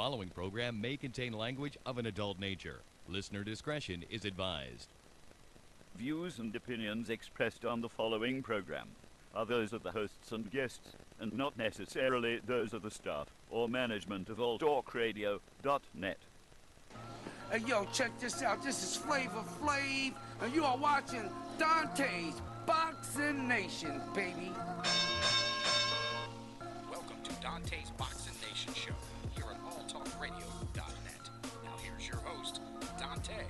following program may contain language of an adult nature. Listener discretion is advised. Views and opinions expressed on the following program are those of the hosts and guests, and not necessarily those of the staff or management of alltalkradio.net. Hey, yo, check this out. This is Flavor Flav, and you are watching Dontae's Boxing Nation, baby. Welcome to Dontae's Boxing Nation show here on alltalkradio.net. Now here's your host, Dontae.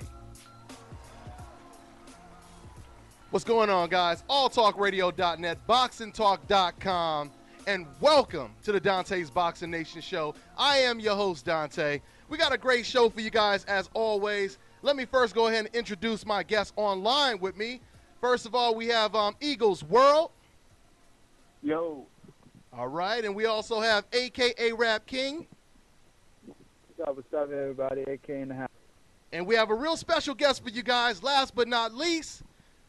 What's going on, guys? alltalkradio.net, boxingtalk.com, and welcome to the Dontae's Boxing Nation show. I am your host, Dontae. We got a great show for you guys, as always. Let me first go ahead and introduce my guests online with me. First of all, we have Egoswolrd. Yo. All right, and we also have Arab King. What's up, everybody? AK in the house. And we have a real special guest for you guys. Last but not least,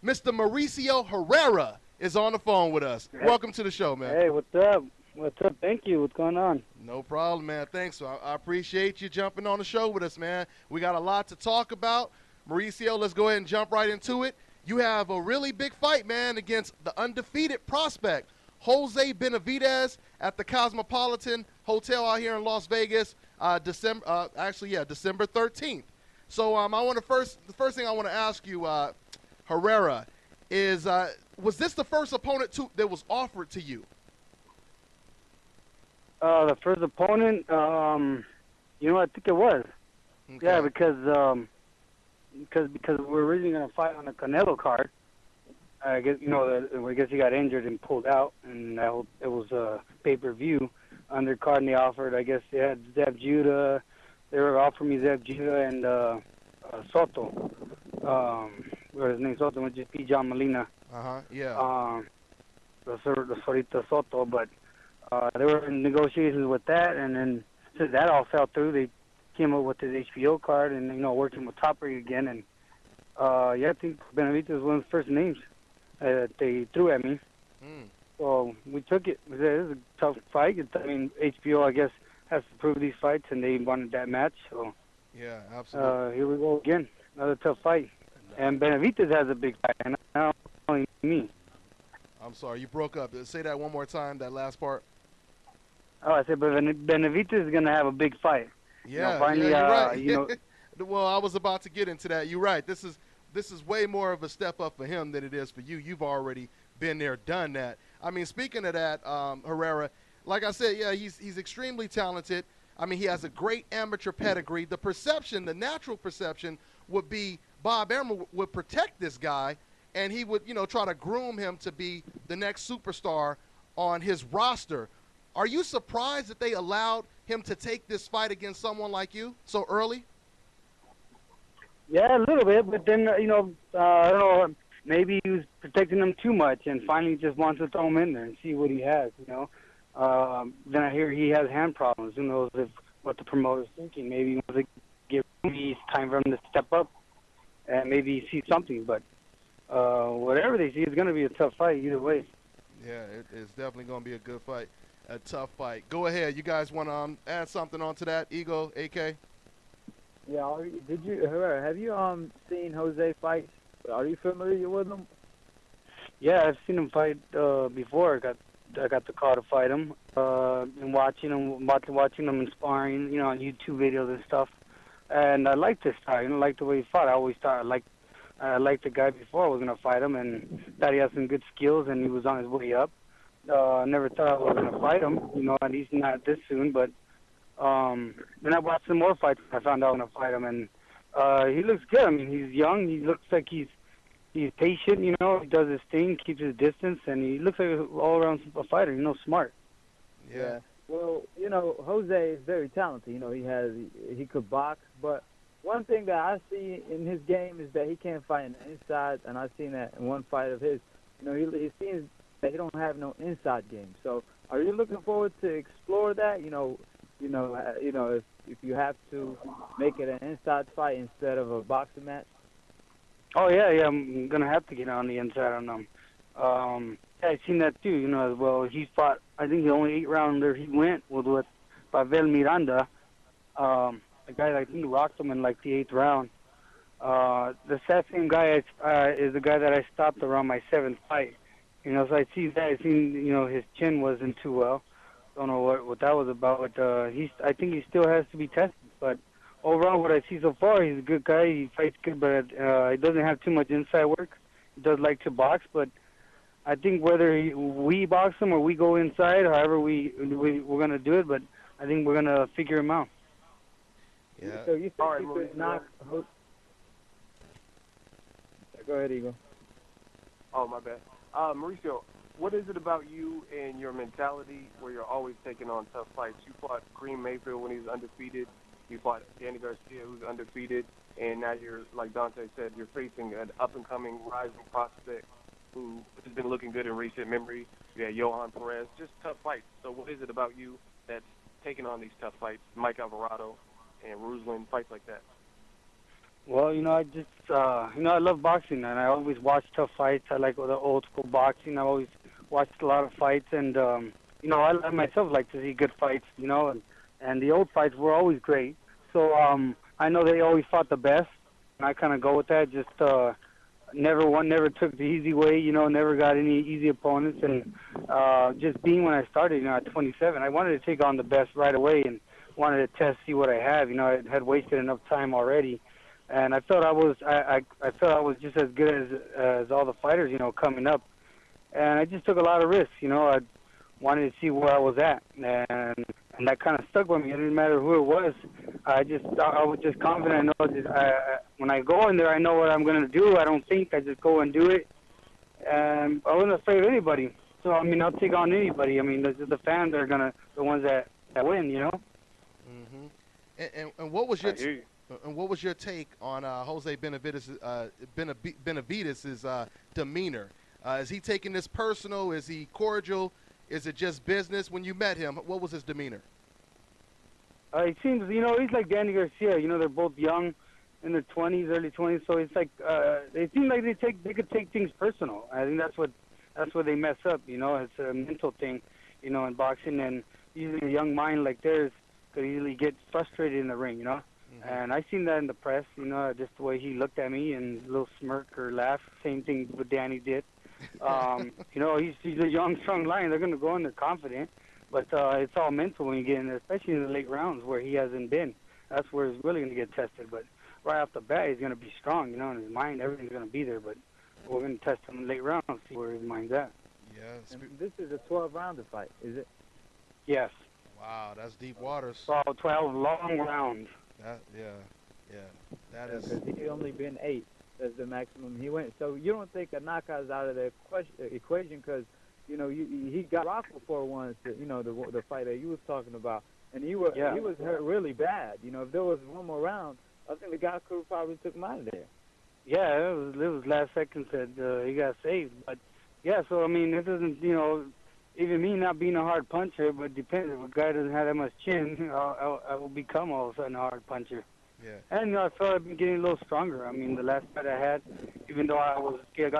Mr. Mauricio Herrera is on the phone with us. Hey. Welcome to the show, man. Hey, what's up? What's up? Thank you. What's going on? No problem, man. Thanks. I appreciate you jumping on the show with us, man. We got a lot to talk about. Mauricio, let's go ahead and jump right into it. You have a really big fight, man, against the undefeated prospect, Jose Benavidez, at the Cosmopolitan Hotel out here in Las Vegas, December 13th. So the first thing I want to ask you, Herrera, is was this the first opponent that was offered to you? The first opponent, I think it was. Okay. Yeah, because we're originally gonna fight on the Canelo card. I guess he got injured and pulled out, and it was a pay-per-view undercard, and they offered. I guess they had Zeb Judah. They were offering me Zeb Judah and Soto. What his name? Soto, which is P. John Molina. Yeah. The Sorita Soto, but they were in negotiations with that, and then since that all fell through, they came up with this HBO card, and working with Top Rank again, and I think Benavidez was one of the first names that they threw at me. So we took it. It was a tough fight. HBO, I guess, has to prove these fights, and they wanted that match. So yeah, absolutely. Here we go again, another tough fight. And Benavidez has a big fight, and not only me. I'm sorry, you broke up. Say that one more time, that last part. Oh, I said, but Benavidez is going to have a big fight. Yeah, finally, you're right. Well, I was about to get into that. You're right. This is way more of a step up for him than it is for you. You've already been there, done that. I mean, speaking of that, Herrera, like I said, yeah, he's extremely talented. I mean, he has a great amateur pedigree. The natural perception would be Bob Arum would protect this guy, and he would, try to groom him to be the next superstar on his roster. Are you surprised that they allowed him to take this fight against someone like you so early? Yeah, a little bit, but then, I don't know, maybe he was protecting him too much and finally just wants to throw him in there and see what he has, Then I hear he has hand problems. Who knows what the promoter's thinking. Maybe he wants to give me time for him to step up and maybe see something. But whatever they see, it's going to be a tough fight either way. Yeah, it's definitely going to be a good fight, a tough fight. Go ahead. You guys want to add something onto that? Ego, AK? Yeah, Herrera, have you seen Jose fight? Are you familiar with him? Yeah, I've seen him fight before. I got the call to fight him. And watching him and sparring, on YouTube videos and stuff. And I liked his style. I liked the way he fought. I always thought I liked the guy before I was gonna fight him, and thought he had some good skills and he was on his way up. I never thought I was gonna fight him, and he's not this soon. But then I watched some more fights. I found out I was gonna fight him, and he looks good. I mean, he's young. He looks like he's patient. He does his thing, keeps his distance, and he looks like an all-around fighter. Smart. Yeah. Well, Jose is very talented. He could box, but one thing that I see in his game is that he can't fight on the inside, and I've seen that in one fight of his. He seems that he don't have no inside game. So, are you looking forward to explore that? If you have to make it an inside fight instead of a boxing match. Oh yeah, I'm gonna have to get on the inside on him. I've seen that too, as well. He fought. I think the only 8-rounder he went was with Pavel Miranda, A guy that I think rocked him in like the 8th round. The same guy is the guy that I stopped around my 7th fight. So I see that. I seen, his chin wasn't too well. Don't know what that was about. But I think he still has to be tested. But overall, what I see so far, he's a good guy. He fights good, but he doesn't have too much inside work. He does like to box, but I think whether we box him or we go inside, however we're gonna do it. But I think we're gonna figure him out. Yeah. So you think you could knock? Go ahead, Eagle. Oh, my bad. Mauricio, what is it about you and your mentality where you're always taking on tough fights? You fought Kareem Mayfield when he was undefeated. You fought Danny Garcia, who's undefeated. And now you're, like Dontae said, you're facing an up-and-coming rising prospect who has been looking good in recent memory. You had Johan Perez, just tough fights. So what is it about you that's taking on these tough fights, Mike Alvarado and Ruslan, fights like that? Well, I just, I love boxing, and I always watch tough fights. I like the old school boxing. I always watched a lot of fights, and, I myself like to see good fights, and the old fights were always great. So I know they always fought the best, and I kind of go with that. Just never took the easy way, never got any easy opponents, and just being when I started, at 27, I wanted to take on the best right away and wanted to test, see what I have. I had wasted enough time already. And I felt I was just as good as all the fighters, coming up. And I just took a lot of risks, I wanted to see where I was at, and that kind of stuck with me. It didn't matter who it was. I was just confident. I know when I go in there, I know what I'm going to do. I don't think. I just go and do it. And I wasn't afraid of anybody. So I'll take on anybody. The fans are the ones that win, Mm-hmm. And what was your and what was your take on Jose Benavidez's demeanor? Is he taking this personal? Is he cordial? Is it just business? When you met him, what was his demeanor? It seems, he's like Danny Garcia. They're both young, in their 20s, early 20s. So it's like they seem like they could take things personal. I think that's where they mess up. It's a mental thing, in boxing, and usually a young mind like theirs could easily get frustrated in the ring. Mm-hmm. And I seen that in the press. Just the way he looked at me and a little smirk or laugh. Same thing what Danny did. He's a young, strong lion. They're going to go in there confident, but it's all mental when you get in there, especially in the late rounds where he hasn't been. That's where he's really going to get tested. But right off the bat, he's going to be strong, in his mind. Everything's going to be there, but we're going to test him in the late rounds, see where his mind's at. Yeah. And this is a 12-rounder fight, is it? Yes. Wow, that's deep waters. So 12 long rounds. That is. Because he's only been 8. That's the maximum he went. So you don't think a knockout is out of the equation because, he got rocked before once, the fight that you was talking about. And he was hurt really bad. If there was one more round, I think the guy could have probably took him out of there. Yeah, it was last second that he got saved. But, yeah, so, it doesn't, even me not being a hard puncher, but depends. If a guy doesn't have that much chin, I will become all of a sudden a hard puncher. Yeah. And I felt I've been getting a little stronger. The last fight I had, even though I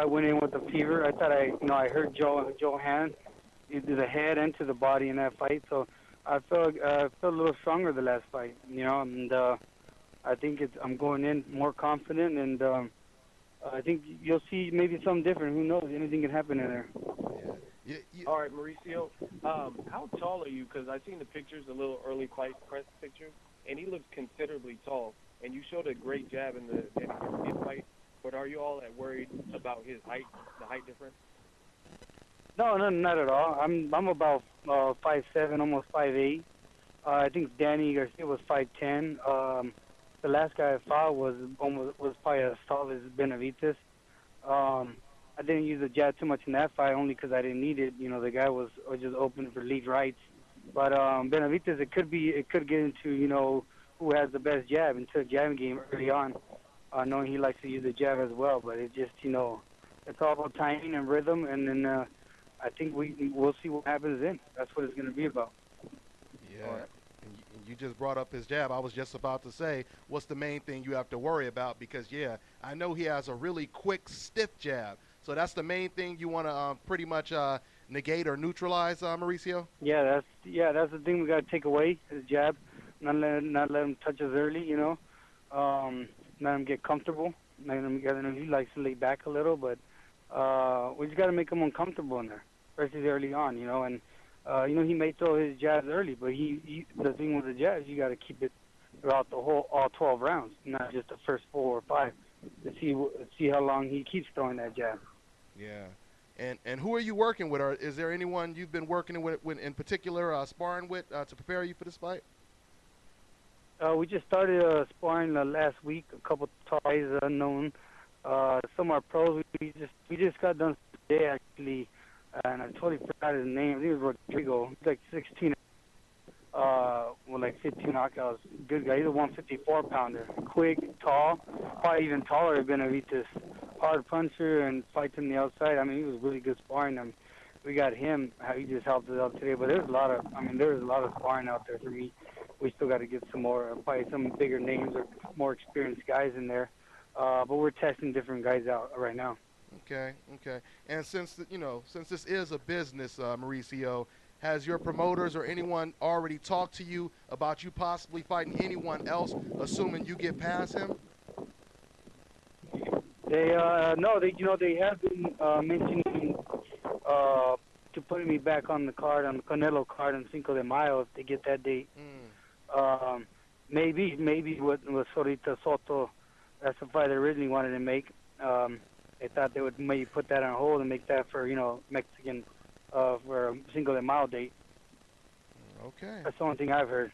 went in with a fever, I thought I hurt Joe hand, to the head and to the body in that fight. So I felt a little stronger the last fight, and I think I'm going in more confident, and I think you'll see maybe something different. Who knows? Anything can happen in there. Yeah. All right, Mauricio, how tall are you? Because I seen the pictures, the little early fight press pictures, and he looks considerably tall. And you showed a great jab in the Danny Garcia fight, but are you all that worried about his height, the height difference? No, not at all. I'm about 5'7", almost 5'8". I think Danny Garcia was 5'10". The last guy I fought was probably as tall as Benavidez. I didn't use the jab too much in that fight, only because I didn't need it. The guy was just open for lead rights. But Benavidez, it could get into who has the best jab into the jabbing game early on, knowing he likes to use the jab as well. But it just it's all about timing and rhythm, and then I think we'll see what happens then. That's what it's going to be about. Yeah. Right. And you just brought up his jab. I was just about to say, what's the main thing you have to worry about? Because I know he has a really quick, stiff jab. So that's the main thing you want to pretty much negate or neutralize, Mauricio? Yeah, that's the thing we got to take away, his jab. not let him touch us early, you know. Let him get comfortable. Let him get, he likes to lay back a little, but we just got to make him uncomfortable in there, especially early on, you know. And he may throw his jabs early, but the thing with the jabs, you got to keep it throughout all 12 rounds, not just the first 4 or 5, to see how long he keeps throwing that jab. Yeah. And who are you working with? Or is there anyone you've been working with in particular, sparring with, to prepare you for this fight? We just started sparring last week. A couple guys unknown. Some are pros. We just got done today actually, and I totally forgot his name. I think it was Rodrigo. He's like 16, with like 15 knockouts. Good guy. He's a 154 pounder. Quick, tall, probably even taller than Benavidez. Hard puncher and fights on the outside. I mean, he was really good sparring. I mean, we got him. He just helped us out today. But there's a lot of sparring out there for me. We still got to get some more, probably some bigger names or more experienced guys in there. But we're testing different guys out right now. Okay. And since this is a business, Mauricio, has your promoters or anyone already talked to you about you possibly fighting anyone else, assuming you get past him? They have been mentioning to putting me back on the card, on the Canelo card on Cinco de Mayo if they get that date. Maybe with Sorita Soto, that's the fight they originally wanted to make. They thought they would maybe put that on hold and make that for Mexican for a Cinco de Mayo date. Okay. That's the only thing I've heard.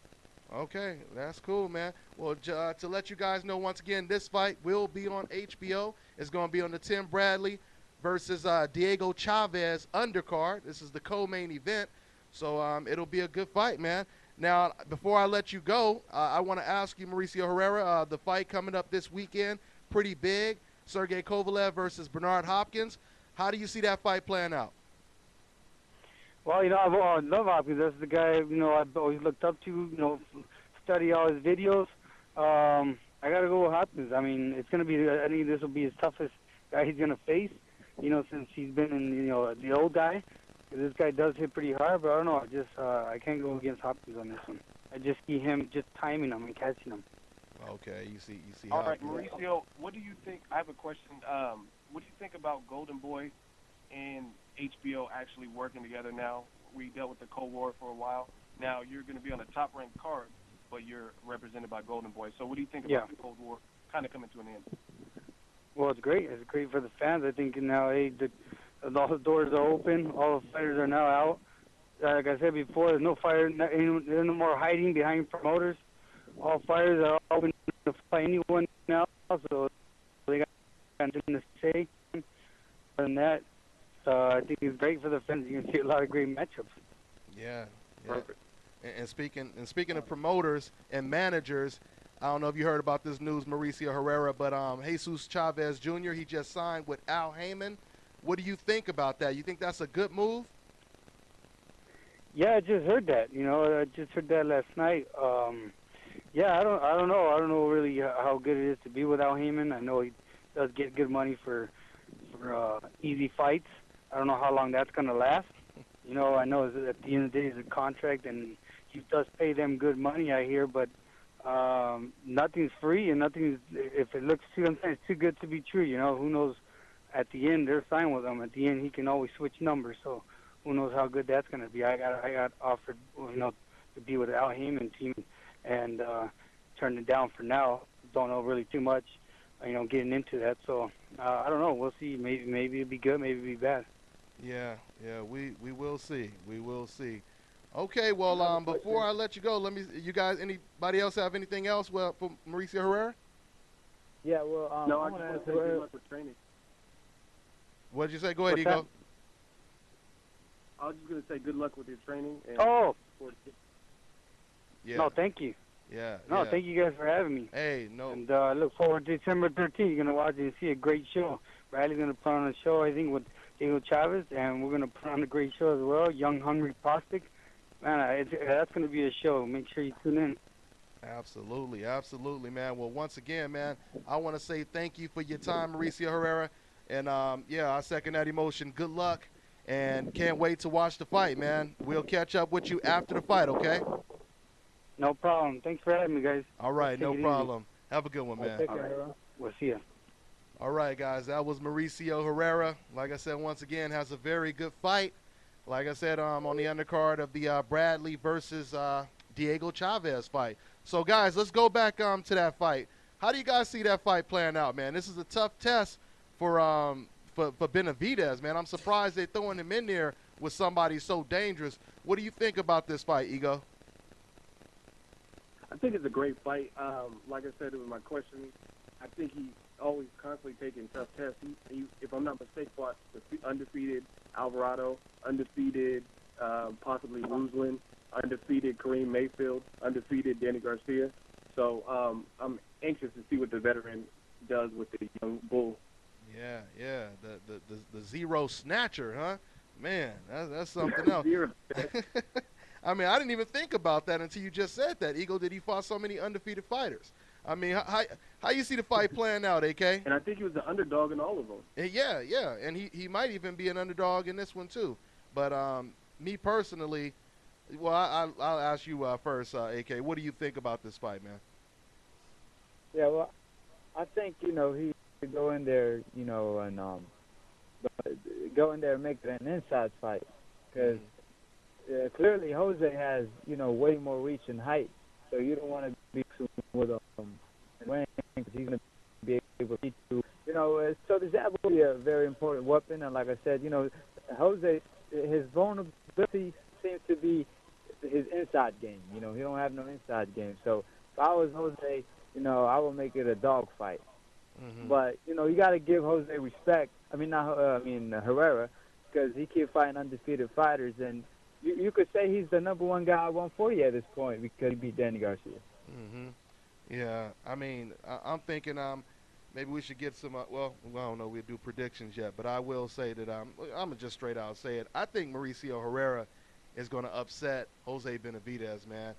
Okay, that's cool, man. Well, to let you guys know once again, this fight will be on HBO. It's going to be on the Tim Bradley versus Diego Chavez undercard. This is the co-main event, so it'll be a good fight, man. Now, before I let you go, I want to ask you, Mauricio Herrera, the fight coming up this weekend, pretty big. Sergey Kovalev versus Bernard Hopkins. How do you see that fight playing out? Well, I love Hopkins. That's the guy, I've always looked up to, study all his videos. I got to go with Hopkins. I mean, it's going to be, I think this will be his toughest guy he's going to face, since he's been in, the old guy. This guy does hit pretty hard, but I don't know. I can't go against Hopkins on this one. I just see him just timing him and catching him. Okay, you see. All right, Mauricio, what do you think? I have a question. What do you think about Golden Boy and HBO actually working together now? We dealt with the Cold War for a while. Now you're going to be on a top-ranked card, but you're represented by Golden Boy. So what do you think about the Cold War kind of coming to an end? Well, it's great. It's great for the fans. I think now, all the doors are open. All the fighters are now out. Like I said before, there's no fighter. There's no more hiding behind promoters. All fighters are open to fight anyone now, so they got nothing to say. Other than that, I think it's great for the fans. You can see a lot of great matchups. Yeah. Perfect. And speaking of promoters and managers, I don't know if you heard about this news, Mauricio Herrera, but Jesus Chavez Jr., he just signed with Al Heyman. What do you think about that? You think that's a good move? Yeah, I just heard that. I just heard that last night. Yeah, I don't know. I don't know really how good it is to be with Al Heyman. I know he does get good money for easy fights. I don't know how long that's going to last. I know at the end of the day it's a contract, and he does pay them good money, I hear, but nothing's free, and if it looks sometimes too good to be true, who knows? At the end, they're signed with him. At the end, he can always switch numbers, so who knows how good that's going to be. I got offered, to be with the Al Heyman team, and turned it down for now. Don't know really too much, getting into that. So I don't know. We'll see. Maybe it'll be good. Maybe it'll be bad. Yeah. We will see. We will see. Okay. Well, before I let you go, anybody else have anything else? Well, for Mauricio Herrera. Yeah. Well, no, I just want to say good luck with training. What did you say? Go ahead, Ego. I was just going to say good luck with your training. And yeah. No, thank you. Yeah. No, thank you guys for having me. Hey, no. And I look forward to December 13th. You're going to watch and see a great show. Riley's going to put on a show, I think, with Diego Chavez, and we're going to put on a great show as well, Young Hungry Prospect. Man, that's going to be a show. Make sure you tune in. Absolutely, man. Well, once again, man, I want to say thank you for your time, Mauricio Herrera. And, I second that emotion. Good luck, and can't wait to watch the fight, man. We'll catch up with you after the fight, okay? No problem. Thanks for having me, guys. All right, Take no it easy. problem. Have a good one, man. Take All care, right. Herrera. We'll see you. All right, guys, that was Mauricio Herrera. Like I said, once again, has a very good fight. Like I said, on the undercard of the Bradley versus Diego Chavez fight. So, guys, let's go back to that fight. How do you guys see that fight playing out, man? This is a tough test for Benavidez, man. I'm surprised they're throwing him in there with somebody so dangerous. What do you think about this fight, Ego? I think it's a great fight. Like I said, it was my question. I think he's always constantly taking tough tests. He, if I'm not mistaken, fought the undefeated Alvarado, undefeated possibly Ruslan, undefeated Kareem Mayfield, undefeated Danny Garcia. So I'm anxious to see what the veteran does with the young bull. Yeah, the zero snatcher, huh? Man, that's something else. Zero. I mean, I didn't even think about that until you just said that. Eagle, did he fought so many undefeated fighters? I mean, how you see the fight playing out, AK? And I think he was the underdog in all of them. Yeah, and he might even be an underdog in this one too. But me personally, well, I'll ask you first, AK. What do you think about this fight, man? Yeah, well, I think, he could go in there, and go in there and make it an inside fight. Because clearly Jose has, way more reach and height. So you don't want to be with him because he's going to be able to beat you. So the jab will be a very important weapon. And like I said, Jose, his vulnerability seems to be his inside game. He don't have no inside game. So if I was Jose, I would make it a dog fight. Mm-hmm. But, you got to give Jose respect. Herrera, because he keeps fighting undefeated fighters. And you could say he's the number one guy at 140 at this point because he beat Danny Garcia. Mm-hmm. Yeah, I mean, I'm thinking maybe we should get some, I don't know, we'll do predictions yet, but I will say that I'm going to just straight out say it. I think Mauricio Herrera is going to upset Jose Benavidez, man.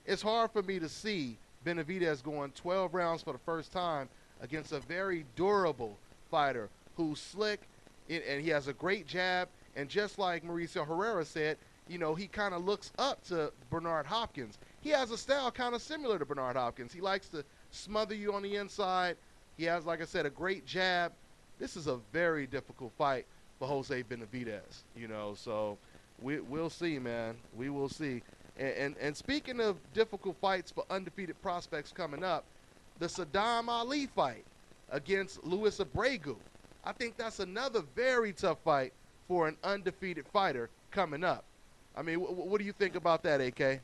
It's hard for me to see Benavidez going 12 rounds for the first time against a very durable fighter who's slick, and he has a great jab. And just like Mauricio Herrera said, he kind of looks up to Bernard Hopkins. He has a style kind of similar to Bernard Hopkins. He likes to smother you on the inside. He has, like I said, a great jab. This is a very difficult fight for Jose Benavidez, so we'll see, man. We will see. And speaking of difficult fights for undefeated prospects coming up, the Saddam Ali fight against Luis Abregu. I think that's another very tough fight for an undefeated fighter coming up. I mean, what do you think about that, AK?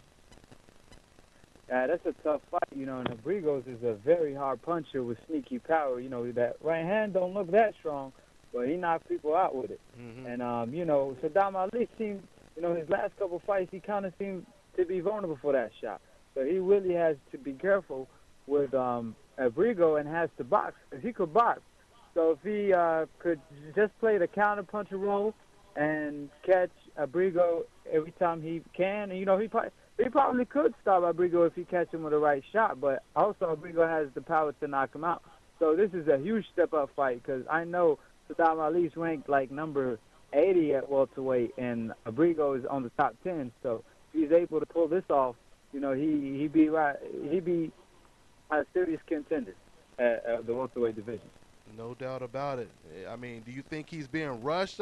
Yeah, that's a tough fight, and Abrego is a very hard puncher with sneaky power. That right hand don't look that strong, but he knocks people out with it. Mm-hmm. And, Saddam Ali seemed, his last couple fights, he kind of seemed to be vulnerable for that shot. So he really has to be careful with Abrego and has to box, because he could box. So if he could just play the counter-puncher role and catch Abrego every time he can, and, he probably could stop Abrego if he catch him with the right shot, but also Abrego has the power to knock him out. So this is a huge step-up fight because I know Saddam Ali's ranked like number 80 at welterweight, and Abrego is on the top 10. So if he's able to pull this off, he'd be a serious contender at the welterweight division. No doubt about it. I mean, do you think he's being rushed,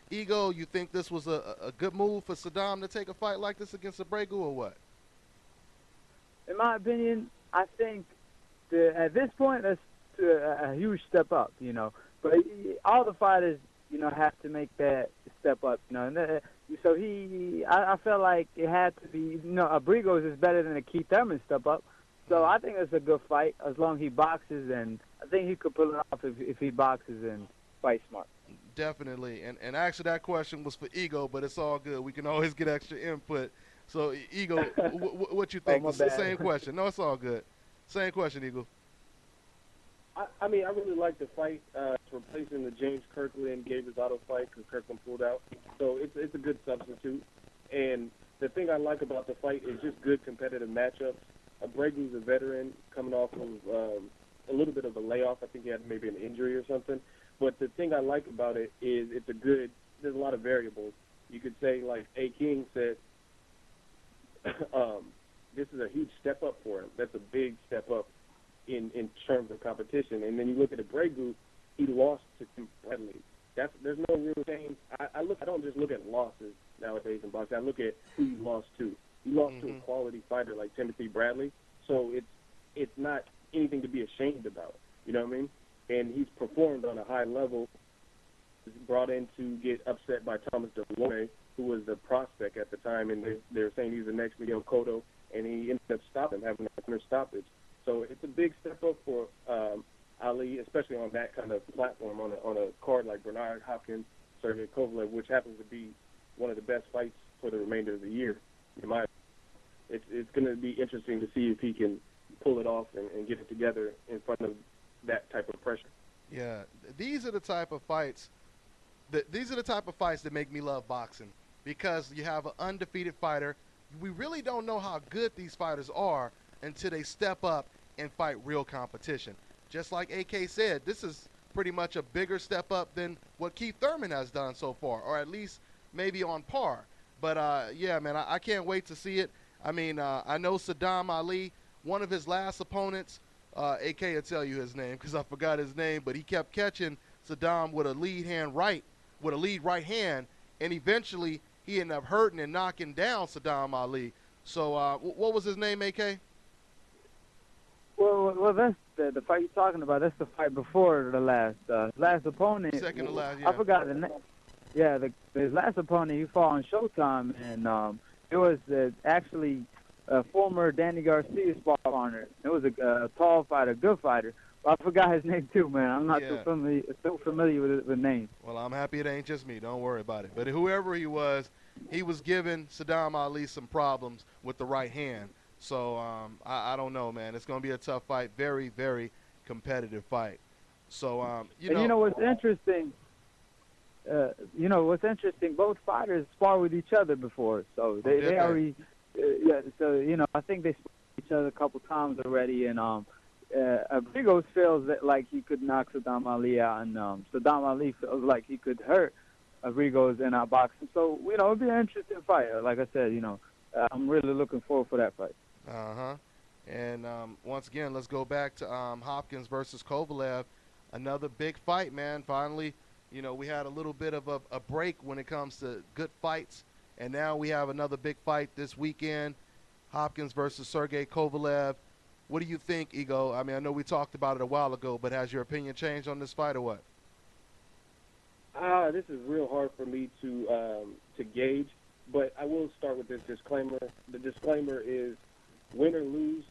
Ego? You think this was a good move for Saddam to take a fight like this against Abregu, or what? In my opinion, I think at this point that's a huge step up, But all the fighters, have to make that step up, And so I felt like it had to be, Abrego is better than a Keith Thurman step up. So I think it's a good fight as long as he boxes, and I think he could pull it off if he boxes and fights smart. Definitely. And actually that question was for Ego, but it's all good. We can always get extra input. So, Ego, what you think? It's the same question. No, it's all good. Same question, Ego. I mean, I really like the fight. It's replacing the James Kirkland-Gabriel Auto fight because Kirkland pulled out. So it's a good substitute. And the thing I like about the fight is just good competitive matchups. Abregu's a veteran coming off of a little bit of a layoff. I think he had maybe an injury or something. But the thing I like about it is there's a lot of variables. You could say, like A. King said, this is a huge step up for him. That's a big step up in terms of competition. And then you look at the Bregu, he lost to Tim Bradley. There's no real change. I don't just look at losses nowadays in boxing. I look at who he lost to. He lost to a quality fighter like Timothy Bradley. So it's not anything to be ashamed about. You know what I mean? And he's performed on a high level. He's brought in to get upset by Thomas DeLore, who was the prospect at the time, and they're saying he's the next Miguel Cotto, and he ended up stopping, having a corner stoppage. So it's a big step up for Ali, especially on that kind of platform, on a card like Bernard Hopkins, Sergey Kovalev, which happens to be one of the best fights for the remainder of the year. It's going to be interesting to see if he can pull it off and get it together in front of that type of pressure. Yeah, these are the type of fights that make me love boxing, because you have an undefeated fighter. We really don't know how good these fighters are until they step up and fight real competition. Just like AK said, this is pretty much a bigger step up than what Keith Thurman has done so far, or at least maybe on par. But, yeah, man, I can't wait to see it. I mean, I know Saddam Ali, one of his last opponents, AK will tell you his name because I forgot his name, but he kept catching Saddam with a lead right hand, and eventually he ended up hurting and knocking down Saddam Ali. So what was his name, AK? Well, that's the fight you're talking about. That's the fight before the last opponent. Second to last, yeah. I forgot the name. Yeah, his last opponent, he fought on Showtime, and it was actually a former Danny Garcia spar partner. It was a tall fighter, good fighter. But I forgot his name too, man. I'm not so familiar with the name. Well, I'm happy it ain't just me. Don't worry about it. But whoever he was giving Saddam Ali some problems with the right hand. So I don't know, man. It's going to be a tough fight. Very, very competitive fight. So, you know what's interesting? Both fighters spar with each other before, so they already, So I think they spar with each other a couple times already, and Brigos feels that like he could knock Saddam Ali out, and Saddam Ali feels like he could hurt Brigos in our boxing. So it'll be an interesting fight. Like I said, I'm really looking forward for that fight. And once again, let's go back to Hopkins versus Kovalev. Another big fight, man. Finally, we had a little bit of a break when it comes to good fights, and now we have another big fight this weekend, Hopkins versus Sergey Kovalev. What do you think, Ego? I mean, I know we talked about it a while ago, but has your opinion changed on this fight or what? This is real hard for me to gauge, but I will start with this disclaimer. The disclaimer is, win or lose,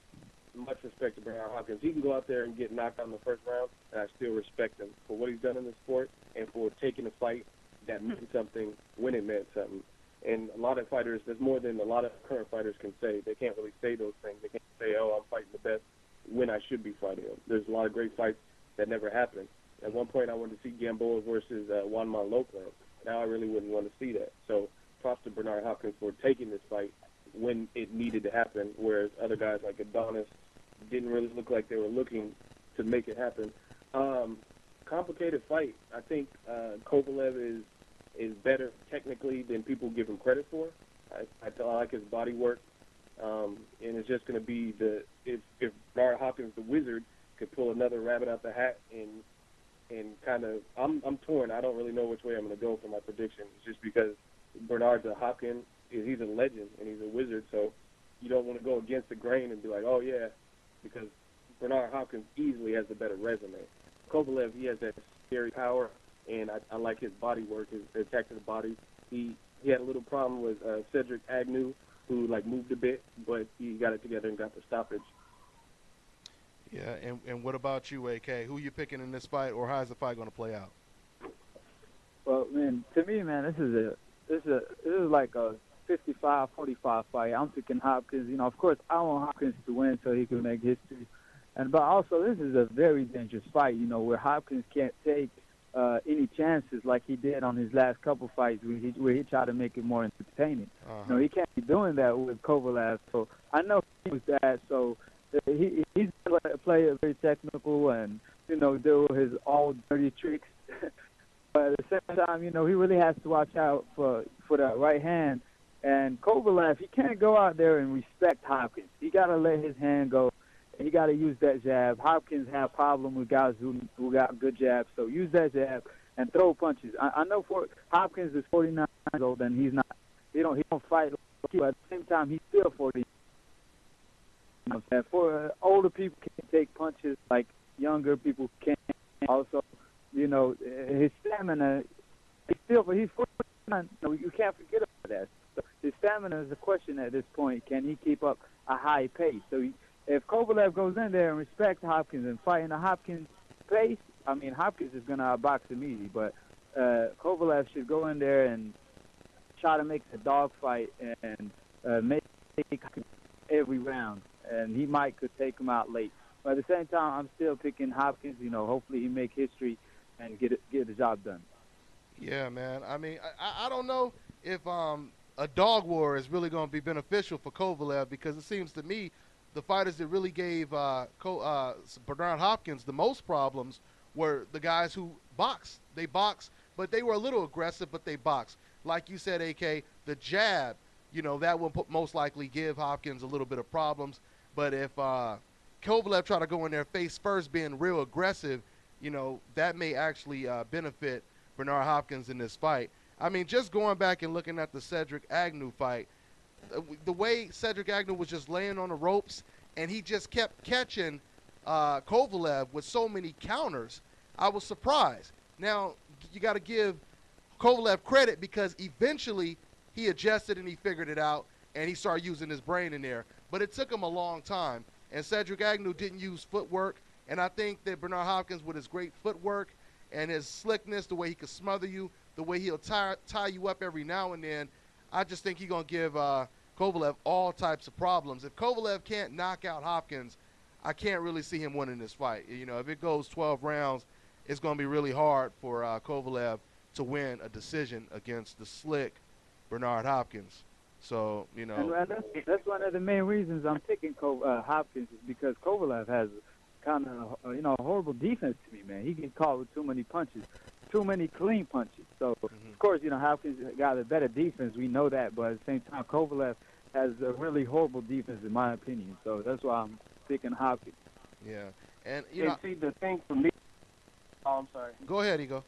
much respect to Bernard Hopkins. He can go out there and get knocked out in the first round, and I still respect him for what he's done in the sport and for taking a fight that meant something when it meant something. And a lot of fighters, there's more than a lot of current fighters can say. They can't really say those things. They can't say, oh, I'm fighting the best when I should be fighting him. There's a lot of great fights that never happened. At one point, I wanted to see Gamboa versus Juan Manloclan. Now I really wouldn't want to see that. So props to Bernard Hopkins for taking this fight when it needed to happen, whereas other guys like Adonis didn't really look like they were looking to make it happen. Complicated fight. I think Kovalev is better technically than people give him credit for. I like his body work, and it's just going to be if Bernard Hopkins, the wizard, could pull another rabbit out the hat and kind of I'm torn. I don't really know which way I'm going to go for my prediction. It's just because Bernard's a Hopkins. He's a legend and he's a wizard, so you don't want to go against the grain and be like, oh yeah, because Bernard Hopkins easily has the better resume. Kovalev, he has that scary power, and I like his body work, his attack to the body. He had a little problem with Cedric Agnew, who moved a bit, but he got it together and got the stoppage. Yeah, and what about you, AK? Who you picking in this fight, or how's the fight going to play out? Well, man, to me, man, this is like a 55-45 fight. I'm picking Hopkins. Of course, I want Hopkins to win so he can make history. But also, this is a very dangerous fight, where Hopkins can't take any chances like he did on his last couple fights where he tried to make it more entertaining. He can't be doing that with Kovalev. So I know he was that. So he's going to play it very technical and, do his all dirty tricks. But at the same time, he really has to watch out for that right hand And Kovalev, he can't go out there and respect Hopkins. He got to let his hand go. He got to use that jab. Hopkins have problem with guys who got good jabs, so use that jab and throw punches. I know for Hopkins is 49 years old and he's not. He don't fight, but at the same time he's still 40. For older people can take punches like younger people can't. Also, his stamina. He's 49. You can't forget about that. So his stamina is a question at this point. Can he keep up a high pace? So if Kovalev goes in there and respects Hopkins and fighting a Hopkins pace, I mean, Hopkins is going to outbox him easy, but Kovalev should go in there and try to make a dogfight and make every round, and he could take him out late. But at the same time, I'm still picking Hopkins. Hopefully he make history and get the job done. Yeah, man. I mean, I don't know if a dog war is really going to be beneficial for Kovalev, because it seems to me the fighters that really gave Bernard Hopkins the most problems were the guys who boxed. They boxed, but they were a little aggressive, but they boxed. Like you said, AK, the jab, that will most likely give Hopkins a little bit of problems. But if Kovalev try to go in there face first being real aggressive, that may actually benefit Bernard Hopkins in this fight. I mean, just going back and looking at the Cedric Agnew fight, the way Cedric Agnew was just laying on the ropes and he just kept catching Kovalev with so many counters, I was surprised. Now, you got to give Kovalev credit, because eventually he adjusted and he figured it out and he started using his brain in there. But it took him a long time. And Cedric Agnew didn't use footwork. And I think that Bernard Hopkins, with his great footwork and his slickness, the way he could smother you, the way he'll tie you up every now and then, I just think he's going to give Kovalev all types of problems. If Kovalev can't knock out Hopkins, I can't really see him winning this fight. If it goes 12 rounds, it's going to be really hard for Kovalev to win a decision against the slick Bernard Hopkins. So, And that's one of the main reasons I'm picking Hopkins, is because Kovalev has kind of, a horrible defense to me, man. He gets caught with too many punches, too many clean punches. So, of course, Hopkins got a better defense. We know that. But at the same time, Kovalev has a really horrible defense, in my opinion. So that's why I'm picking Hopkins. Yeah. And, see, the thing for me, I'm sorry. Go ahead, Ego.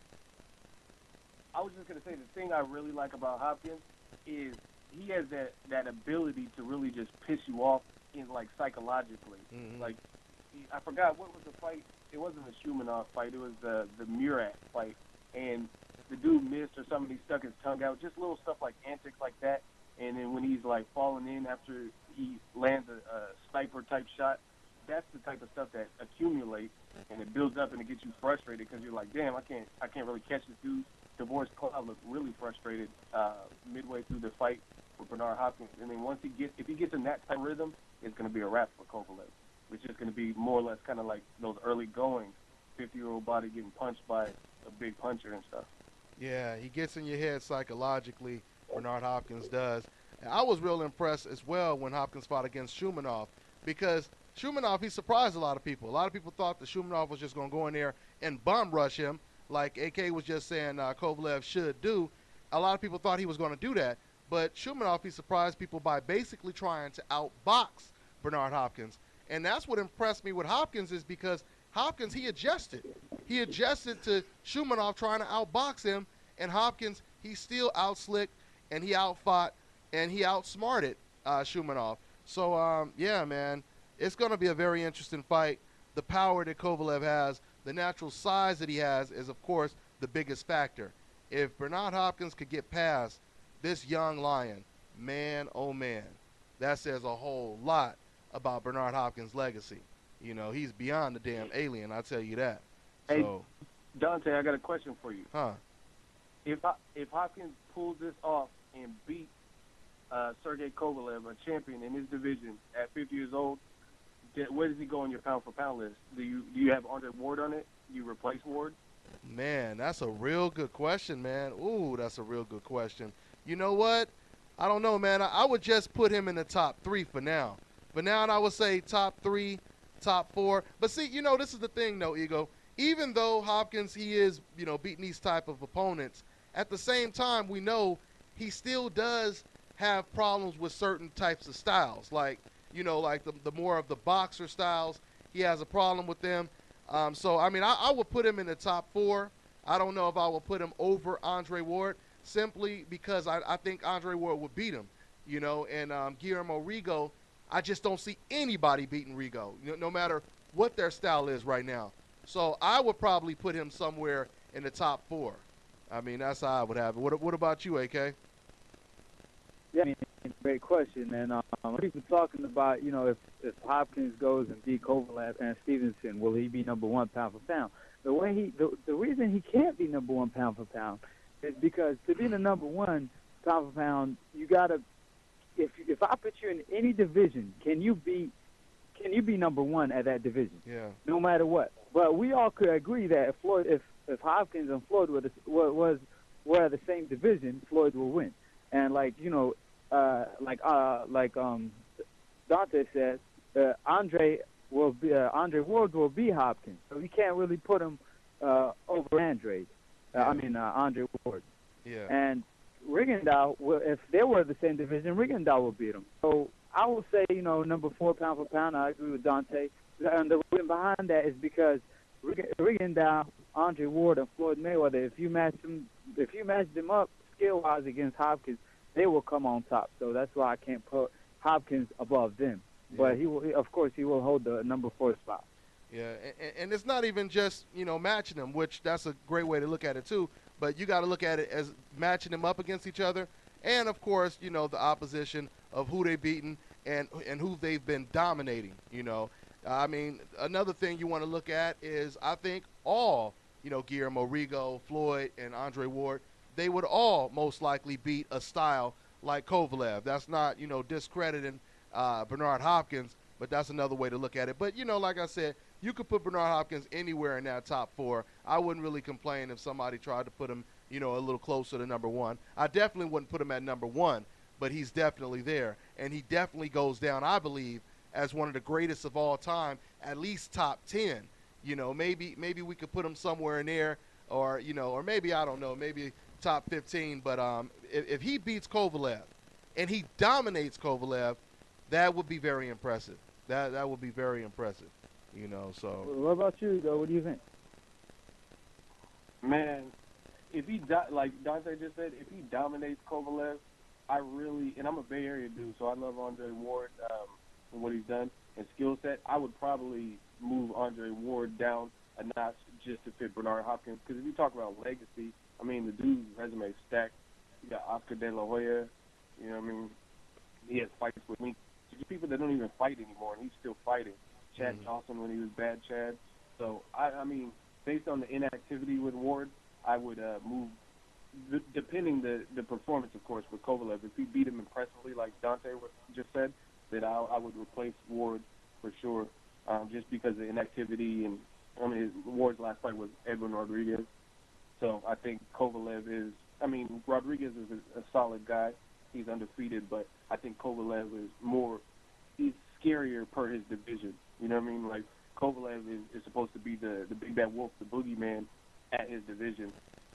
I was just going to say, the thing I really like about Hopkins is he has that ability to really just piss you off psychologically. Mm-hmm. I forgot what was the fight. It wasn't the Shumanov fight. It was the Murat fight. And the dude missed or something. He stuck his tongue out. Just little stuff like antics like that. And then when he's falling in after he lands a sniper-type shot, that's the type of stuff that accumulates and it builds up and it gets you frustrated, because you're like, damn, I can't really catch this dude. DeVore's Cloud looked really frustrated midway through the fight with Bernard Hopkins. And then if he gets in that type of rhythm, it's going to be a wrap for Kovalev. It's just going to be more or less kind of like those early going 50-year-old body getting punched by a big puncher and stuff. Yeah, he gets in your head psychologically, Bernard Hopkins does. And I was real impressed as well when Hopkins fought against Shumanov, because Shumanov, he surprised a lot of people. A lot of people thought that Shumanov was just going to go in there and bum rush him, like AK was just saying Kovalev should do. A lot of people thought he was going to do that. But Shumanov, he surprised people by basically trying to outbox Bernard Hopkins. And that's what impressed me with Hopkins, is because Hopkins, he adjusted. He adjusted to Shumanov trying to outbox him, and Hopkins, he still outslicked, and he outfought, and he outsmarted Shumanov. So, yeah, man, it's going to be a very interesting fight. The power that Kovalev has, the natural size that he has is, of course, the biggest factor. If Bernard Hopkins could get past this young lion, man, oh man, that says a whole lot about Bernard Hopkins' legacy. He's beyond the damn alien, I'll tell you that. Hey, Dontae, I got a question for you. Huh? If Hopkins pulls this off and beats Sergey Kovalev, a champion in his division, at 50 years old, where does he go on your pound-for-pound list? Do you have Andre Ward on it? Do you replace Ward? Man, that's a real good question, man. Ooh, that's a real good question. You know what? I don't know, man. I would just put him in the top 3 for now. But now I would say top 3, top 4. But see, this is the thing, though, Ego. Even though Hopkins, he is, beating these type of opponents, at the same time, we know he still does have problems with certain types of styles, like like the more of the boxer styles. He has a problem with them. So I mean, I would put him in the top 4. I don't know if I would put him over Andre Ward, simply because I think Andre Ward would beat him. And Guillermo Rigo, I just don't see anybody beating Rigo, no matter what their style is right now. So I would probably put him somewhere in the top 4. I mean, that's how I would have it. What about you, AK? Yeah, I mean, great question. And people talking about, if Hopkins goes and beat Kovalev and Stevenson, will he be number 1 pound for pound? The reason he can't be number 1 pound for pound is because to be the number 1 pound for pound, you gotta. If I put you in any division, can you be number 1 at that division? Yeah. No matter what. But we all could agree that if Hopkins and Floyd were the same division, Floyd will win. And Dontae said, Andre Ward will be Hopkins, so you can't really put him over Andre. Andre Ward. Yeah. And Rigondeaux, if they were the same division, Rigondeaux will beat him. So I will say, number 4 pound for pound. I agree with Dontae. And the reason behind that is because Rigondeaux, Andre Ward, and Floyd Mayweather, if you match them up skill-wise against Hopkins, they will come on top. So that's why I can't put Hopkins above them. Yeah. But he will hold the number 4 spot. Yeah, and it's not even just, matching them, which that's a great way to look at it too. But you got to look at it as matching them up against each other. And, of course, the opposition of who they've beaten and who they've been dominating, I mean, another thing you want to look at is I think all, Guillermo Rigo, Floyd, and Andre Ward, they would all most likely beat a style like Kovalev. That's not, discrediting Bernard Hopkins, but that's another way to look at it. But, like I said, you could put Bernard Hopkins anywhere in that top 4. I wouldn't really complain if somebody tried to put him, a little closer to number 1. I definitely wouldn't put him at number 1, but he's definitely there. And he definitely goes down, I believe, as one of the greatest of all time, at least top 10. Maybe we could put him somewhere in there, or maybe, I don't know, maybe top 15. But if he beats Kovalev and he dominates Kovalev, that would be very impressive. That would be very impressive. So. What about you, though? What do you think? Man, if he like Dontae just said, if he dominates Kovalev, and I'm a Bay Area dude, so I love Andre Ward and what he's done and skill set. I would probably move Andre Ward down a notch just to fit Bernard Hopkins. Because if you talk about legacy, I mean, the dude's resume is stacked. You got Oscar De La Hoya, he has fights with me. People that don't even fight anymore, and he's still fighting. Chad Johnson when he was bad, Chad. So, I mean, based on the inactivity with Ward, I would move, depending the performance, of course, with Kovalev. If he beat him impressively, like Dontae just said, then I would replace Ward for sure, just because of the inactivity. And, Ward's last fight was Edwin Rodriguez. So I think Rodriguez is a solid guy. He's undefeated, but I think Kovalev he's scarier per his division. You know what I mean? Like, Kovalev is supposed to be the big bad wolf, the boogeyman at his division,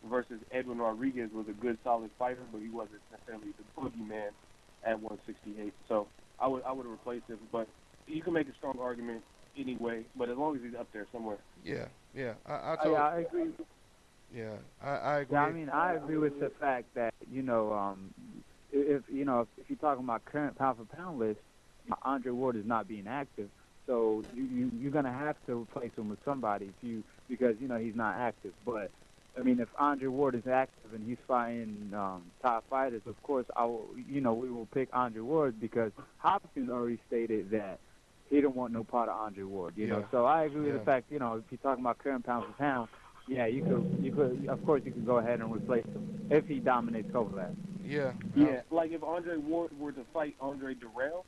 versus Edwin Rodriguez was a good, solid fighter, but he wasn't necessarily the boogeyman at 168. So I would replace him, but you can make a strong argument anyway, but as long as he's up there somewhere. Yeah. I agree. Yeah, I agree. Yeah, I mean, I agree with the fact that, if you're talking about current pound for pound list, Andre Ward is not being active, so you're gonna have to replace him with somebody because he's not active. But I mean, if Andre Ward is active and he's fighting top fighters, of course we will pick Andre Ward because Hopkins already stated that he don't want no part of Andre Ward. You know, so I agree with the fact if you're talking about current pound for pound, yeah, you could of course you could go ahead and replace him if he dominates Kovalev. Yeah. Like if Andre Ward were to fight Andre Durrell,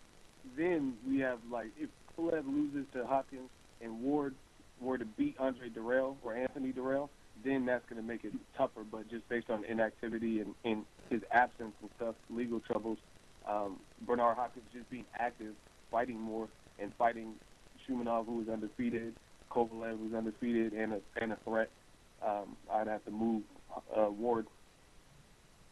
then we have, like, if Kovalev loses to Hopkins and Ward were to beat Andre Durrell or Anthony Durrell, then that's going to make it tougher. But just based on inactivity and his absence and stuff, legal troubles, Bernard Hopkins just being active, fighting more, and fighting Shumanov, who was undefeated, Kovalev, who's undefeated, and a threat, I'd have to move Ward.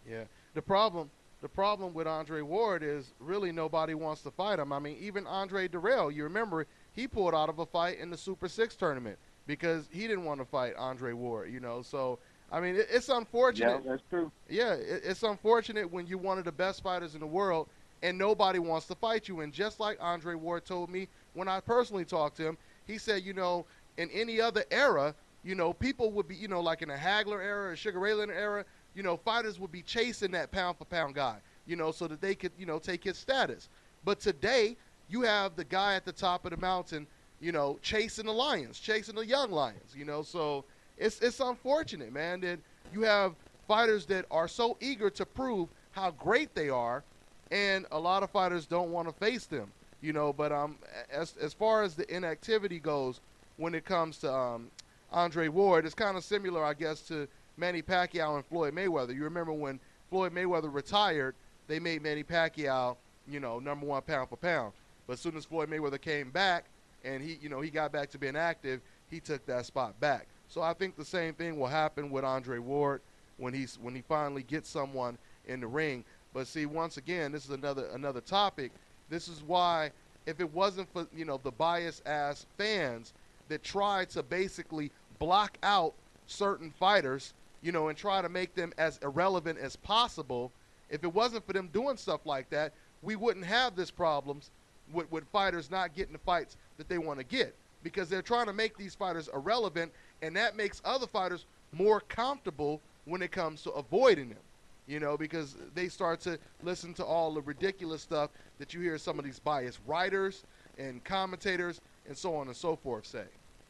Yeah. The problem the problem with Andre Ward is really nobody wants to fight him. I mean, even Andre Dirrell, you remember, he pulled out of a fight in the Super 6 tournament because he didn't want to fight Andre Ward, you know. So, I mean, it's unfortunate. Yeah, that's true. Yeah, it's unfortunate when you're one of the best fighters in the world and nobody wants to fight you. And just like Andre Ward told me when I personally talked to him, he said, you know, in any other era, you know, people would be, you know, like in a Hagler era, a Sugar Ray Leonard era, you know, fighters would be chasing that pound-for-pound guy, you know, so that they could, you know, take his status. But today, you have the guy at the top of the mountain, you know, chasing the lions, chasing the young lions, you know. So it's unfortunate, man, that you have fighters that are so eager to prove how great they are, and a lot of fighters don't want to face them, you know. But as far as the inactivity goes when it comes to Andre Ward, it's kind of similar, I guess, to Manny Pacquiao and Floyd Mayweather. You remember when Floyd Mayweather retired, they made Manny Pacquiao, you know, #1 pound for pound. But as soon as Floyd Mayweather came back and he, you know, he got back to being active, he took that spot back. So I think the same thing will happen with Andre Ward when he finally gets someone in the ring. But see, once again, this is another topic. This is why, if it wasn't for, you know, the biased ass fans that try to basically block out certain fighters, you know, and try to make them as irrelevant as possible, if it wasn't for them doing stuff like that, we wouldn't have this problems with fighters not getting the fights that they want to get, because they're trying to make these fighters irrelevant, and that makes other fighters more comfortable when it comes to avoiding them, you know, because they start to listen to all the ridiculous stuff that you hear some of these biased writers and commentators and so on and so forth say,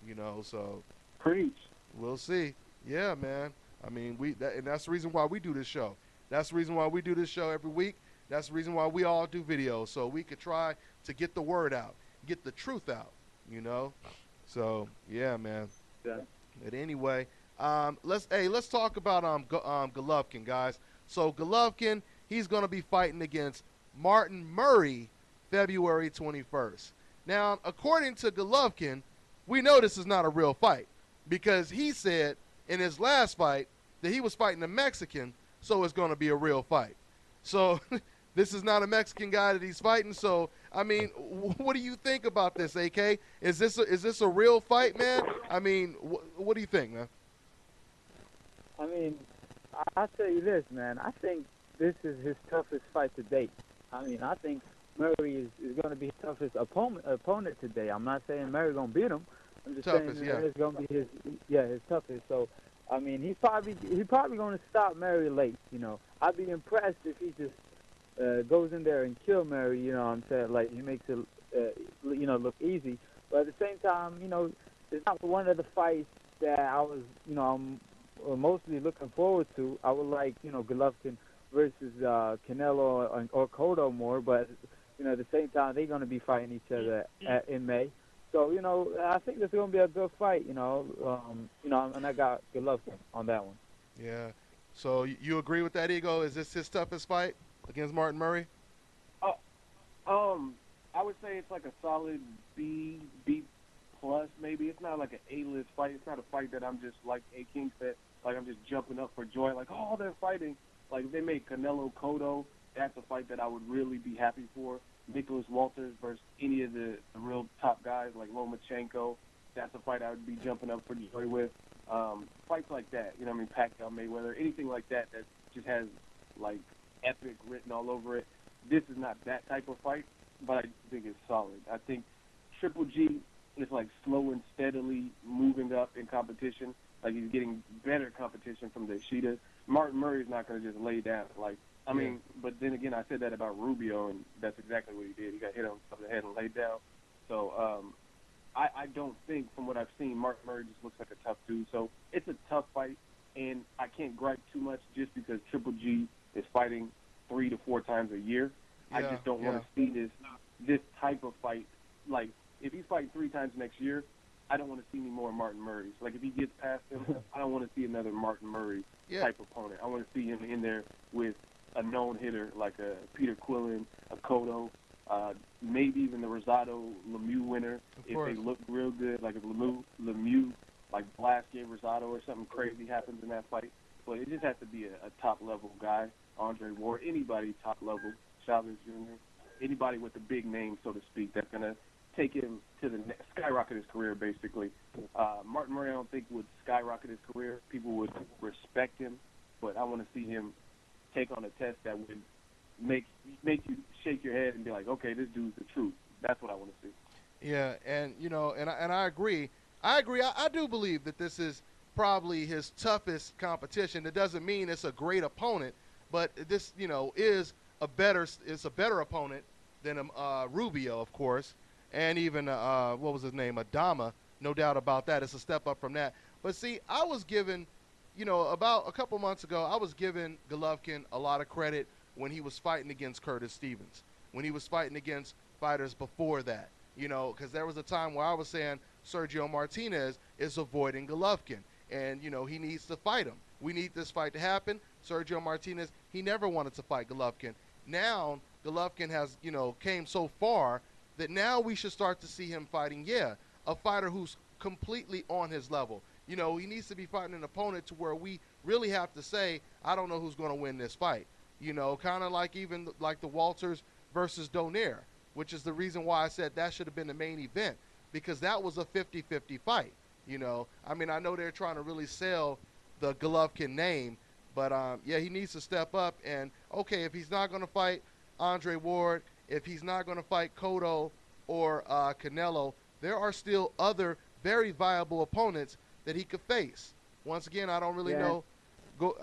you know. So Preach. we'll see. Yeah, man. I mean, and that's the reason why we do this show. That's the reason why we do this show every week. That's the reason why we all do videos, so we could try to get the word out, get the truth out, you know. So yeah, man. Yeah. But anyway, let's talk about Golovkin, guys. So Golovkin, he's going to be fighting against Martin Murray February 21st. Now, according to Golovkin, we know this is not a real fight, because he said in his last fight that he was fighting a Mexican, so it's going to be a real fight. So this is not a Mexican guy that he's fighting. So, I mean, what do you think about this, AK? Is this a real fight, man? I mean, what do you think, man? I mean, I'll tell you this, man. I think this is his toughest fight to date. I mean, I think Murray is going to be his toughest opponent today. I'm not saying Murray going to beat him. I'm just saying it's going to be his toughest. So, I mean, he's probably going to stop Murray late. You know, I'd be impressed if he just goes in there and kill Murray. You know what I'm saying? Like, he makes it, you know, look easy. But at the same time, you know, it's not one of the fights that I was, you know, I'm mostly looking forward to. I would like, you know, Golovkin versus Canelo or Cotto more, but, you know, at the same time, they're going to be fighting each other in May. So, you know, I think it's going to be a good fight, you know, and I got Golovkin on that one. Yeah. So you agree with that, Ego? Is this his toughest fight against Martin Murray? I would say it's like a solid B plus maybe. It's not like an A-list fight. It's not a fight that I'm just, like A. King said, like I'm just jumping up for joy, like, oh, they're fighting. Like, if they made Canelo Cotto, that's a fight that I would really be happy for. Nicholas Walters versus any of the real top guys like Lomachenko, that's a fight I would be jumping up for joy with. Fights like that, you know what I mean, Pacquiao, Mayweather, anything like that that just has, like, epic written all over it. This is not that type of fight, but I think it's solid. I think Triple G is, like, slow and steadily moving up in competition. Like, he's getting better competition from the Ishida. Martin Murray's not going to just lay down. Like, I mean, but then again, I said that about Rubio, and that's exactly what he did. He got hit on the head and laid down. So I don't think, from what I've seen, Martin Murray just looks like a tough dude. So it's a tough fight, and I can't gripe too much just because Triple G is fighting 3 to 4 times a year. I just don't want to see this type of fight. Like, if he's fighting 3 times next year, I don't want to see any more Martin Murrays. Like, if he gets past him, I don't want to see another Martin Murray type opponent. I want to see him in there with a known hitter like a Peter Quillen, a Cotto, maybe even the Rosado Lemieux winner if they look real good. Like if Lemieux like blast gave Rosado or something crazy happens in that fight. but it just has to be a top-level guy. Andre Ward, anybody top-level, Chavez Jr., anybody with a big name, so to speak, that's going to take him to the next, skyrocket his career, basically. Martin Murray, I don't think would skyrocket his career. People would respect him, but I want to see him take on a test that would make you shake your head and be like, okay, this dude's the truth. That's what I want to see. Yeah, and I agree. I do believe that this is probably his toughest competition. It doesn't mean it's a great opponent, but this, is a better opponent than Rubio, of course, and even what was his name, Adama. No doubt about that. It's a step up from that. But see, I was given, about a couple months ago, I was giving Golovkin a lot of credit when he was fighting against Curtis Stevens, when he was fighting against fighters before that, because there was a time where I was saying Sergio Martinez is avoiding Golovkin, and, he needs to fight him. We need this fight to happen. Sergio Martinez, he never wanted to fight Golovkin. Now Golovkin has, came so far that now we should start to see him fighting, a fighter who's completely on his level. He needs to be fighting an opponent to where we really have to say, I don't know who's going to win this fight. Kind of like even like the Walters versus Donaire, which is the reason why I said that should have been the main event, because that was a 50-50 fight. I know they're trying to really sell the Golovkin name, but he needs to step up. And okay, if he's not going to fight Andre Ward, if he's not going to fight Cotto or Canelo, there are still other very viable opponents that he could face. Once again, I don't really know.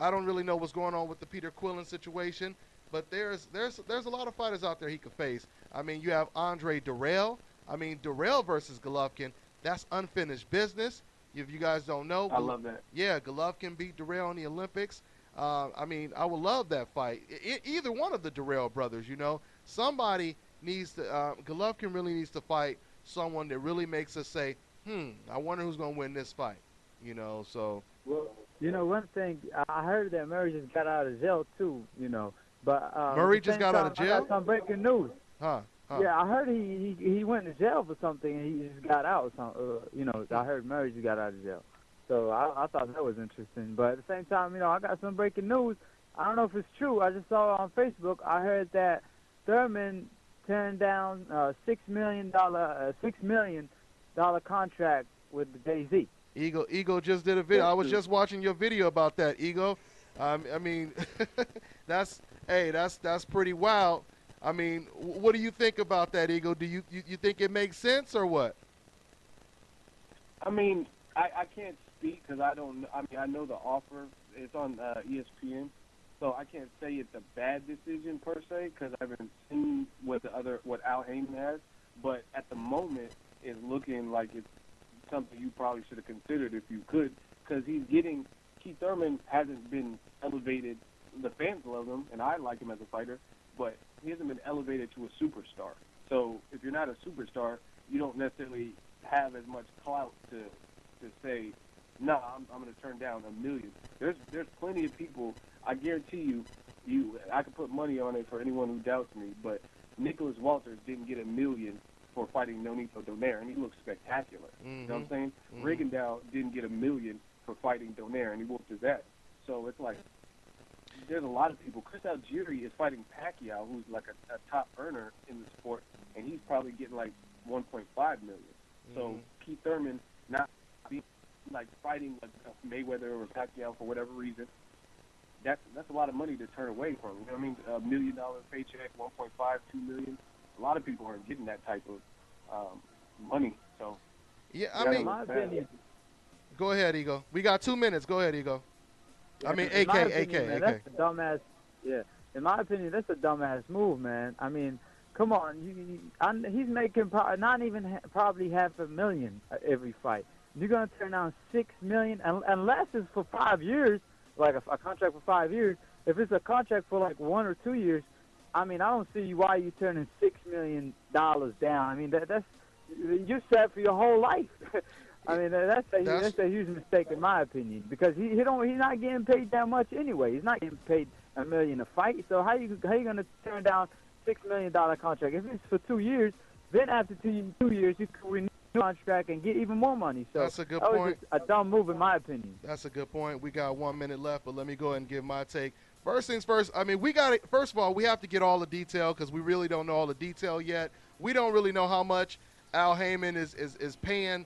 I don't really know what's going on with the Peter Quillen situation, but there's a lot of fighters out there he could face. You have Andre Durrell. Durrell versus Golovkin, that's unfinished business. If you guys don't know, I love that. Yeah, Golovkin beat Durrell in the Olympics. I would love that fight. Either one of the Durrell brothers, somebody needs to. Golovkin really needs to fight someone that really makes us say, I wonder who's going to win this fight. So. Well, one thing, I heard that Murray just got out of jail too, but Murray just got out of jail? I got some breaking news. Huh. Yeah, I heard he went to jail for something and he just got out. I heard Murray just got out of jail. So I thought that was interesting. But at the same time, I got some breaking news. I don't know if it's true. I just saw it on Facebook. I heard that Thurman turned down a $6 million contract with the Jay-Z. Ego just did a video. I was just watching your video about that, Ego. That's pretty wild. What do you think about that, Ego? Do you think it makes sense or what? I can't speak because I don't. I know the offer. It's on ESPN, so I can't say it's a bad decision per se because I haven't seen what Al Heyman has. But at the moment, it's looking like it's something you probably should have considered if you could, because Keith Thurman hasn't been elevated. The fans love him, and I like him as a fighter, but he hasn't been elevated to a superstar. So if you're not a superstar, you don't necessarily have as much clout to say, nah, I'm going to turn down $1 million. There's plenty of people. I guarantee you, I could put money on it for anyone who doubts me, but Nicholas Walters didn't get $1 million for fighting Nonito Donaire, and he looks spectacular. Mm-hmm. You know what I'm saying? Mm-hmm. Rigondeaux didn't get $1 million for fighting Donaire, and he whooped his ass. So it's like there's a lot of people. Chris Algieri is fighting Pacquiao, who's like a top earner in the sport, and he's probably getting like $1.5 million. So Mm-hmm. Keith Thurman not being like fighting like Mayweather or Pacquiao for whatever reason, that's a lot of money to turn away from. You know what I mean? $1 million paycheck, 1.5, 2 million. A lot of people aren't getting that type of money. So yeah, in my opinion, go ahead, Ego. We got 2 minutes. Go ahead, Ego. AK. That's a dumbass. Yeah, in my opinion, that's a dumbass move, man. Come on, he's making not even probably $500,000 every fight. You're gonna turn down $6 million unless it's for 5 years, like a contract for 5 years. If it's a contract for like 1 or 2 years, I don't see why you're turning $6 million down. That's you're set for your whole life. That's a huge mistake in my opinion, because he's not getting paid that much anyway. He's not getting paid $1 million a fight. So how you gonna turn down $6 million contract? If it's for 2 years, then after 2 years you can renew contract and get even more money. So that's a good that was point. just a dumb move in my opinion. That's a good point. We got 1 minute left, but let me go ahead and give my take. First things first, I mean, we got it. First of all, we have to get all the detail because we really don't know all the detail yet. We don't really know how much Al Haymon is paying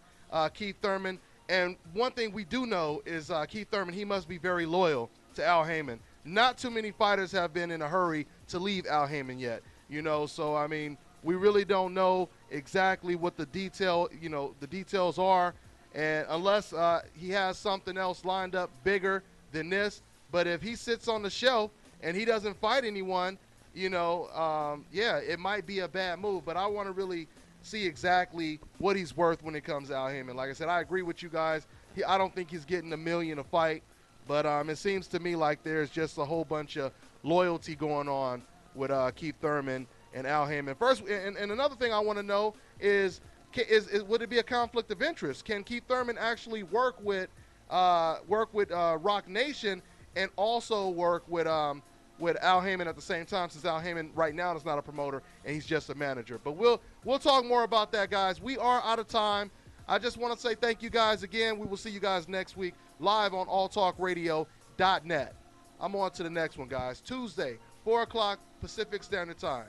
Keith Thurman. And one thing we do know is Keith Thurman, he must be very loyal to Al Haymon. Not too many fighters have been in a hurry to leave Al Haymon yet, you know. So, I mean, we really don't know exactly what the details are. And unless he has something else lined up bigger than this. But if he sits on the shelf and he doesn't fight anyone, you know, yeah, it might be a bad move. But I want to really see exactly what he's worth when it comes to Al Haymon. Like I said, I agree with you guys. I don't think he's getting $1 million a fight. But it seems to me like there's just a whole bunch of loyalty going on with Keith Thurman and Al Haymon. First, and another thing I want to know is would it be a conflict of interest? Can Keith Thurman actually work with Rock Nation and also work with Al Haymon at the same time, since Al Haymon right now is not a promoter and he's just a manager? But we'll talk more about that, guys. We are out of time. I just want to say thank you guys again. We will see you guys next week live on alltalkradio.net. I'm on to the next one, guys. Tuesday, 4 o'clock Pacific Standard Time.